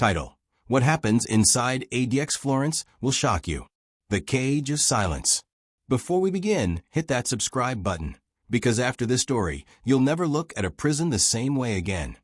Title: What happens inside ADX Florence will shock you. The Cage of Silence. Before we begin, hit that subscribe button, because after this story, you'll never look at a prison the same way again.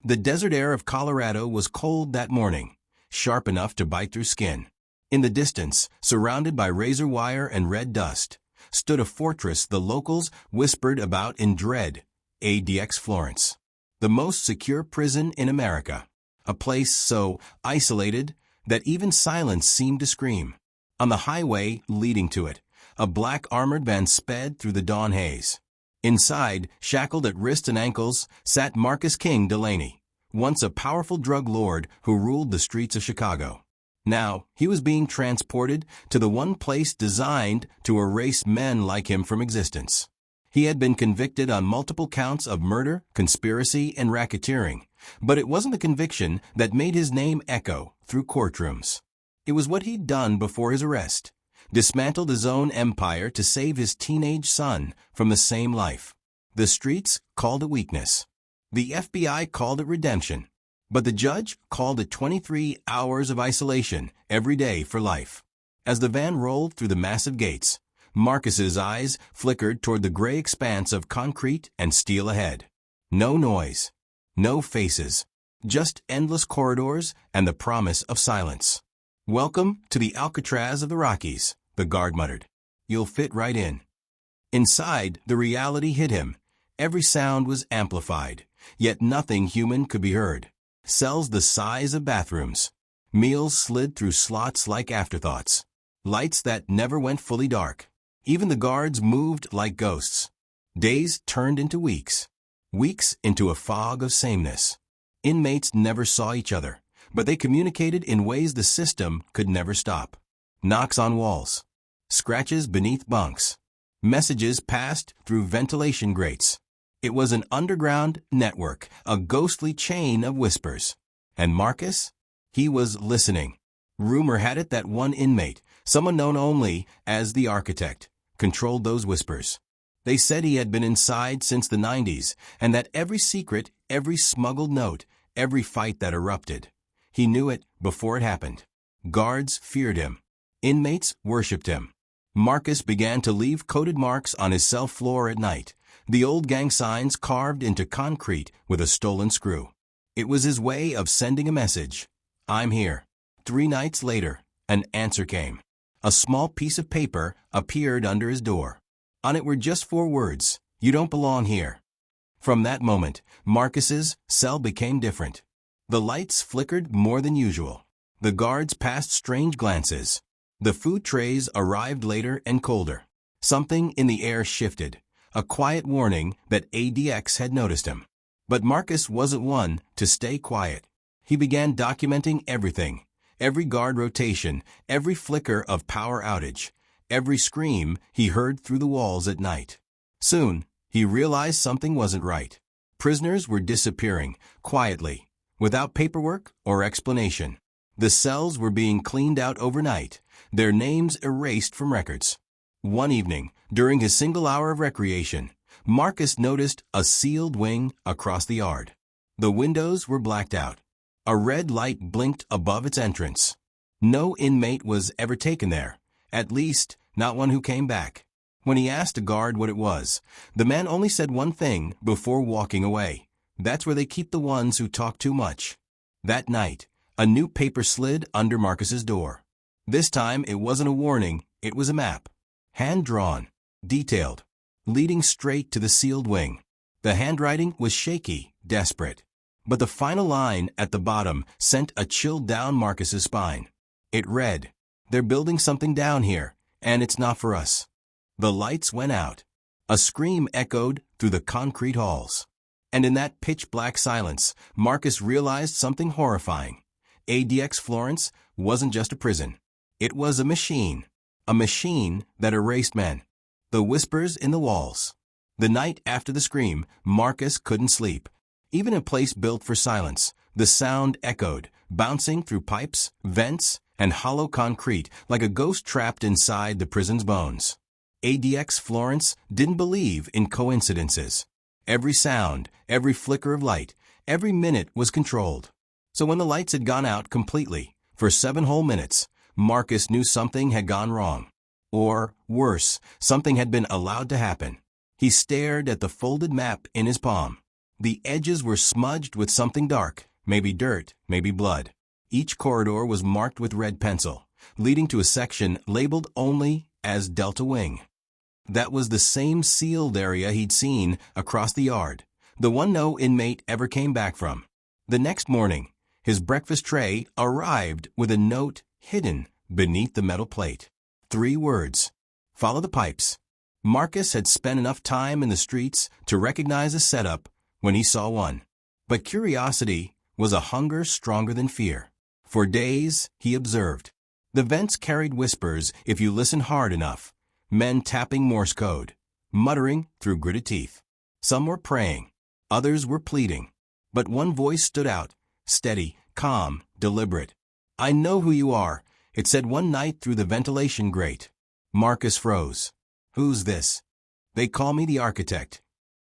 The desert air of Colorado was cold that morning, sharp enough to bite through skin. In the distance, surrounded by razor wire and red dust, stood a fortress the locals whispered about in dread: ADX Florence. The most secure prison in America. A place so isolated that even silence seemed to scream. On the highway leading to it, a black armored van sped through the dawn haze. Inside, shackled at wrists and ankles, sat Marcus King Delaney, once a powerful drug lord who ruled the streets of Chicago. Now, he was being transported to the one place designed to erase men like him from existence. He had been convicted on multiple counts of murder, conspiracy, and racketeering, but it wasn't the conviction that made his name echo through courtrooms. It was what he'd done before his arrest: dismantled his own empire to save his teenage son from the same life. The streets called it weakness. The FBI called it redemption. But the judge called it 23 hours of isolation every day for life. As the van rolled through the massive gates, Marcus's eyes flickered toward the gray expanse of concrete and steel ahead. No noise, no faces, just endless corridors and the promise of silence. "Welcome to the Alcatraz of the Rockies," the guard muttered. "You'll fit right in." Inside, the reality hit him. Every sound was amplified, yet nothing human could be heard. Cells the size of bathrooms. Meals slid through slots like afterthoughts. Lights that never went fully dark. Even the guards moved like ghosts. Days turned into weeks. Weeks into a fog of sameness. Inmates never saw each other, but they communicated in ways the system could never stop. Knocks on walls. Scratches beneath bunks. Messages passed through ventilation grates. It was an underground network, a ghostly chain of whispers. And Marcus? He was listening. Rumor had it that one inmate, someone known only as the Architect, controlled those whispers. They said he had been inside since the 90s, and that every secret, every smuggled note, every fight that erupted, he knew it before it happened. Guards feared him. Inmates worshipped him. Marcus began to leave coded marks on his cell floor at night, the old gang signs carved into concrete with a stolen screw. It was his way of sending a message. "I'm here." 3 nights later, an answer came. A small piece of paper appeared under his door. On it were just 4 words: "You don't belong here." From that moment, Marcus's cell became different. The lights flickered more than usual. The guards passed strange glances. The food trays arrived later and colder. Something in the air shifted, a quiet warning that ADX had noticed him. But Marcus wasn't one to stay quiet. He began documenting everything: every guard rotation, every flicker of power outage, every scream he heard through the walls at night. Soon, he realized something wasn't right. Prisoners were disappearing, quietly, without paperwork or explanation. The cells were being cleaned out overnight, their names erased from records. One evening, during his single hour of recreation, Marcus noticed a sealed wing across the yard. The windows were blacked out. A red light blinked above its entrance. No inmate was ever taken there, at least not one who came back. When he asked a guard what it was, the man only said one thing before walking away: "That's where they keep the ones who talk too much." That night, a new paper slid under Marcus's door. This time it wasn't a warning, it was a map. Hand-drawn, detailed, leading straight to the sealed wing. The handwriting was shaky, desperate. But the final line at the bottom sent a chill down Marcus's spine. It read, "They're building something down here, and it's not for us." The lights went out. A scream echoed through the concrete halls. And in that pitch-black silence, Marcus realized something horrifying. ADX Florence wasn't just a prison. It was a machine that erased men. The whispers in the walls. The night after the scream, Marcus couldn't sleep. Even in a place built for silence, the sound echoed, bouncing through pipes, vents, and hollow concrete like a ghost trapped inside the prison's bones. ADX Florence didn't believe in coincidences. Every sound, every flicker of light, every minute was controlled. So when the lights had gone out completely, for 7 whole minutes, Marcus knew something had gone wrong. Or, worse, something had been allowed to happen. He stared at the folded map in his palm. The edges were smudged with something dark, maybe dirt, maybe blood. Each corridor was marked with red pencil, leading to a section labeled only as Delta Wing. That was the same sealed area he'd seen across the yard, the one no inmate ever came back from. The next morning, his breakfast tray arrived with a note hidden beneath the metal plate. 3 words: follow the pipes. Marcus had spent enough time in the streets to recognize a setup when he saw one. But curiosity was a hunger stronger than fear. For days, he observed. The vents carried whispers if you listened hard enough. Men tapping Morse code, muttering through gritted teeth. Some were praying. Others were pleading. But one voice stood out, steady, calm, deliberate. "I know who you are," it said one night through the ventilation grate. Marcus froze. "Who's this?" "They call me the architect."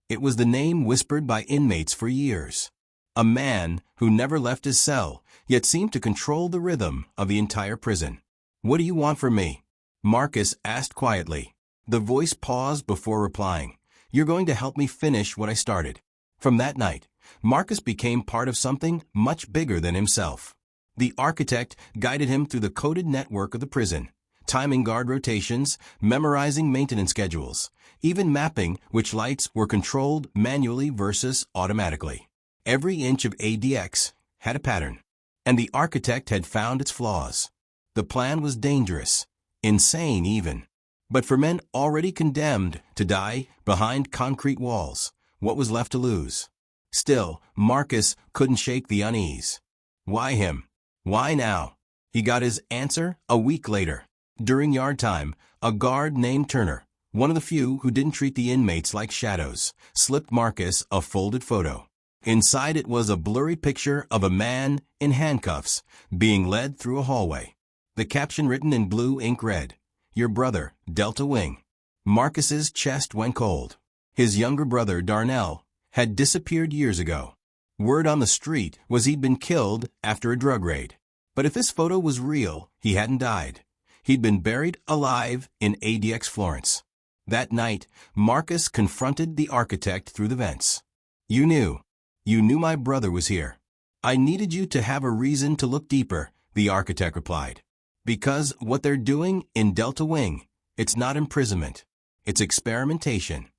It was the name whispered by inmates for years. A man who never left his cell, yet seemed to control the rhythm of the entire prison. "What do you want from me?" Marcus asked quietly. The voice paused before replying. "You're going to help me finish what I started." From that night, Marcus became part of something much bigger than himself. The architect guided him through the coded network of the prison, timing guard rotations, memorizing maintenance schedules, even mapping which lights were controlled manually versus automatically. Every inch of ADX had a pattern, and the architect had found its flaws. The plan was dangerous, insane even. But for men already condemned to die behind concrete walls, what was left to lose? Still, Marcus couldn't shake the unease. Why him? Why now? He got his answer a week later. During yard time, a guard named Turner, one of the few who didn't treat the inmates like shadows, slipped Marcus a folded photo. Inside it was a blurry picture of a man in handcuffs being led through a hallway. The caption written in blue ink read, "Your brother, Delta Wing." Marcus's chest went cold. His younger brother, Darnell, had disappeared years ago. Word on the street was he'd been killed after a drug raid. But if this photo was real, he hadn't died. He'd been buried alive in ADX Florence. That night, Marcus confronted the architect through the vents. "You knew my brother was here." "I needed you to have a reason to look deeper," the architect replied. "Because what they're doing in Delta Wing, it's not imprisonment. It's experimentation."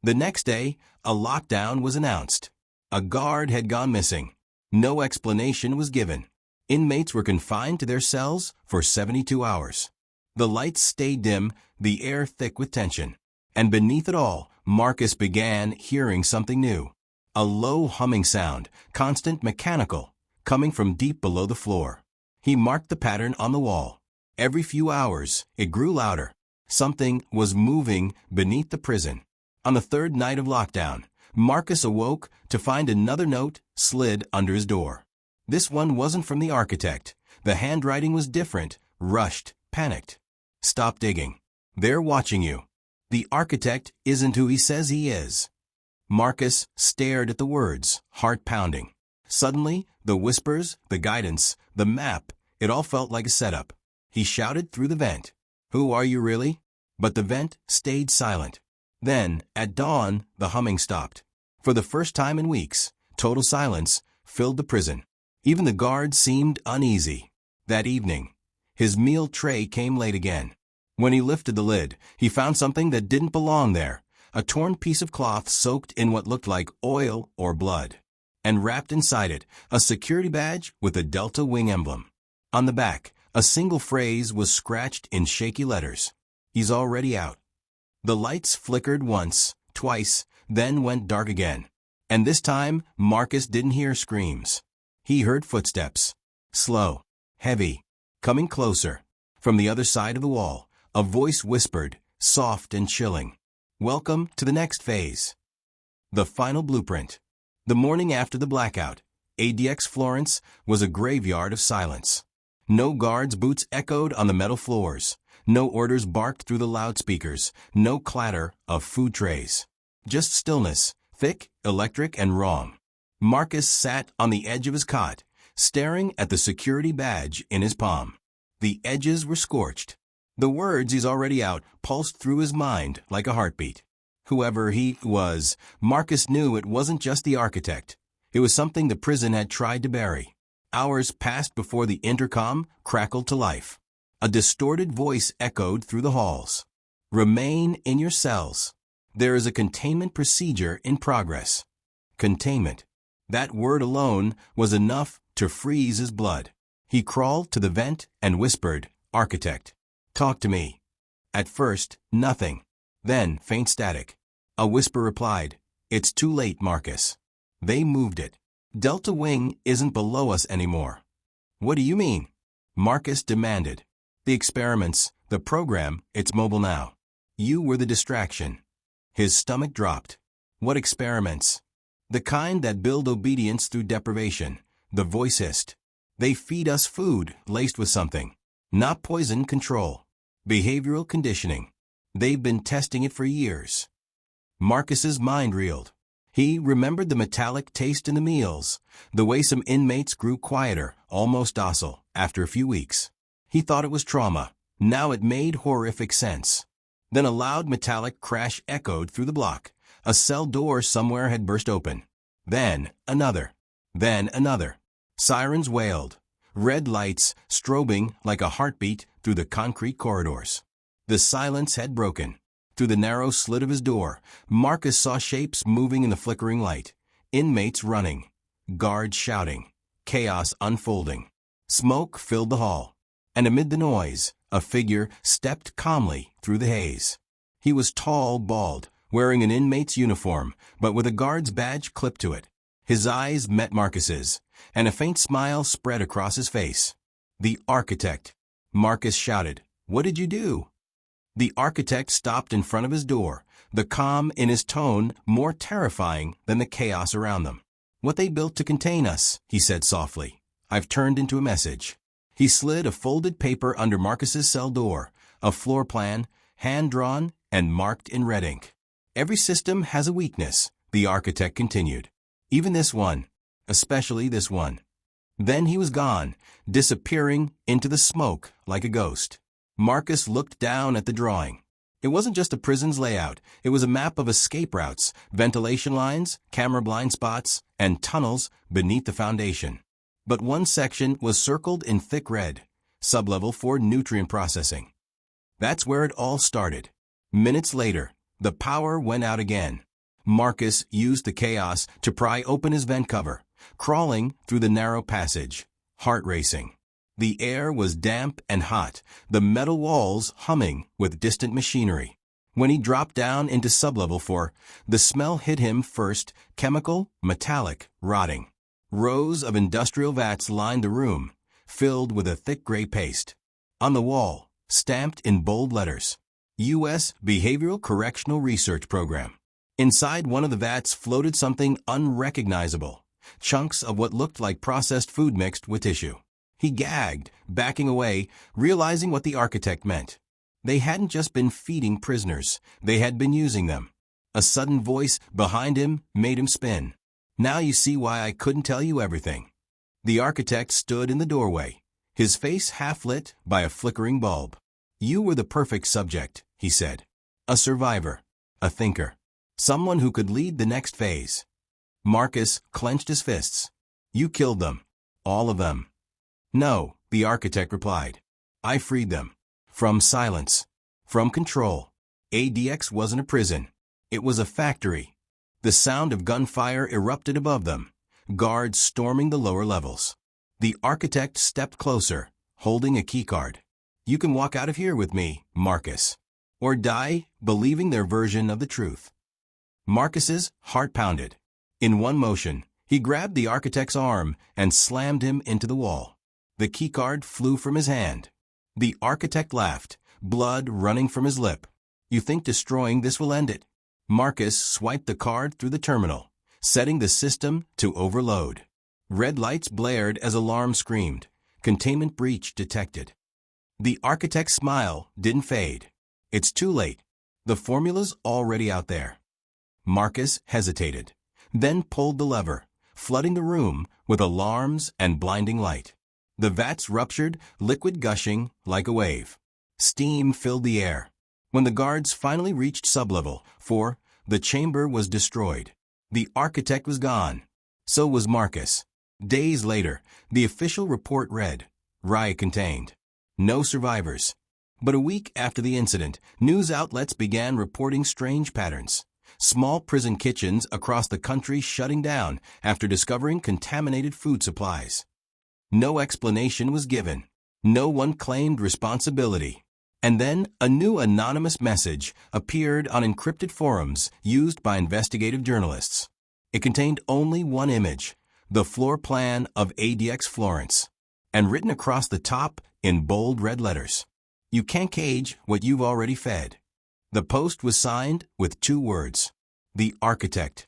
The next day, a lockdown was announced. A guard had gone missing. No explanation was given. Inmates were confined to their cells for 72 hours. The lights stayed dim, the air thick with tension. And beneath it all, Marcus began hearing something new. A low humming sound, constant, mechanical, coming from deep below the floor. He marked the pattern on the wall. Every few hours, it grew louder. Something was moving beneath the prison. On the 3rd night of lockdown, Marcus awoke to find another note slid under his door. This one wasn't from the architect. The handwriting was different, rushed, panicked. "Stop digging. They're watching you. The architect isn't who he says he is." Marcus stared at the words, heart pounding. Suddenly, the whispers, the guidance, the map, it all felt like a setup. He shouted through the vent, "Who are you really?" But the vent stayed silent. Then, at dawn, the humming stopped. For the first time in weeks, total silence filled the prison. Even the guards seemed uneasy. That evening, his meal tray came late again. When he lifted the lid, he found something that didn't belong there, a torn piece of cloth soaked in what looked like oil or blood. And wrapped inside it, a security badge with a Delta Wing emblem. On the back, a single phrase was scratched in shaky letters. "He's already out." The lights flickered once, twice, then went dark again. And this time, Marcus didn't hear screams. He heard footsteps. Slow, heavy, coming closer. From the other side of the wall, a voice whispered, soft and chilling, "Welcome to the next phase." The final blueprint. The morning after the blackout, ADX Florence was a graveyard of silence. No guards' boots echoed on the metal floors. No orders barked through the loudspeakers. No clatter of food trays. Just stillness, thick, electric, and wrong. Marcus sat on the edge of his cot, staring at the security badge in his palm. The edges were scorched. The words he's already out pulsed through his mind like a heartbeat. Whoever he was, Marcus knew it wasn't just the architect. It was something the prison had tried to bury. Hours passed before the intercom crackled to life. A distorted voice echoed through the halls. Remain in your cells. There is a containment procedure in progress. Containment. That word alone was enough to freeze his blood. He crawled to the vent and whispered, "Architect, talk to me." At first, nothing. Then, faint static. A whisper replied, "It's too late, Marcus." They moved it. "Delta Wing isn't below us anymore." "What do you mean?" Marcus demanded. "The experiments, the program, it's mobile now. You were the distraction." His stomach dropped. "What experiments?" "The kind that build obedience through deprivation," the voice hissed. "They feed us food laced with something. Not poison, control. Behavioral conditioning. They've been testing it for years." Marcus's mind reeled. He remembered the metallic taste in the meals, the way some inmates grew quieter, almost docile, after a few weeks. He thought it was trauma. Now it made horrific sense. Then a loud metallic crash echoed through the block. A cell door somewhere had burst open. Then another. Then another. Sirens wailed. Red lights strobing like a heartbeat through the concrete corridors. The silence had broken. Through the narrow slit of his door, Marcus saw shapes moving in the flickering light. Inmates running. Guards shouting. Chaos unfolding. Smoke filled the hall. And amid the noise, a figure stepped calmly through the haze. He was tall, bald, wearing an inmate's uniform, but with a guard's badge clipped to it. His eyes met Marcus's, and a faint smile spread across his face. "The architect!" Marcus shouted. "What did you do?" The architect stopped in front of his door, the calm in his tone more terrifying than the chaos around them. "What they built to contain us," he said softly. "I've turned into a message." He slid a folded paper under Marcus's cell door, a floor plan, hand-drawn and marked in red ink. "Every system has a weakness," the architect continued. "Even this one. Especially this one." Then he was gone, disappearing into the smoke like a ghost. Marcus looked down at the drawing. It wasn't just a prison's layout. It was a map of escape routes, ventilation lines, camera blind spots, and tunnels beneath the foundation. But one section was circled in thick red, sublevel for nutrient processing. That's where it all started. Minutes later, the power went out again. Marcus used the chaos to pry open his vent cover, crawling through the narrow passage, heart racing. The air was damp and hot, the metal walls humming with distant machinery. When he dropped down into sublevel 4, the smell hit him first, chemical, metallic, rotting. Rows of industrial vats lined the room, filled with a thick gray paste. On the wall, stamped in bold letters, U.S. Behavioral Correctional Research Program. Inside one of the vats floated something unrecognizable, chunks of what looked like processed food mixed with tissue. He gagged, backing away, realizing what the architect meant. They hadn't just been feeding prisoners, they had been using them. A sudden voice behind him made him spin. "Now you see why I couldn't tell you everything." The architect stood in the doorway, his face half lit by a flickering bulb. "You were the perfect subject," he said. "A survivor, a thinker, someone who could lead the next phase." Marcus clenched his fists. "You killed them. All of them." "No," the architect replied. "I freed them. From silence. From control. ADX wasn't a prison. It was a factory." The sound of gunfire erupted above them, guards storming the lower levels. The architect stepped closer, holding a keycard. "You can walk out of here with me, Marcus. Or die believing their version of the truth." Marcus's heart pounded. In one motion, he grabbed the architect's arm and slammed him into the wall. The keycard flew from his hand. The architect laughed, blood running from his lip. "You think destroying this will end it?" Marcus swiped the card through the terminal, setting the system to overload. Red lights blared as alarm screamed. Containment breach detected. The architect's smile didn't fade. "It's too late. The formula's already out there." Marcus hesitated, then pulled the lever, flooding the room with alarms and blinding light. The vats ruptured, liquid gushing like a wave. Steam filled the air. When the guards finally reached sublevel 4, the chamber was destroyed. The architect was gone. So was Marcus. Days later, the official report read, riot contained. No survivors. But a week after the incident, news outlets began reporting strange patterns. Small prison kitchens across the country shutting down after discovering contaminated food supplies. No explanation was given. No one claimed responsibility. And then a new anonymous message appeared on encrypted forums used by investigative journalists. It contained only one image, the floor plan of ADX Florence, and written across the top in bold red letters, "You can't cage what you've already fed." The post was signed with 2 words, "The Architect."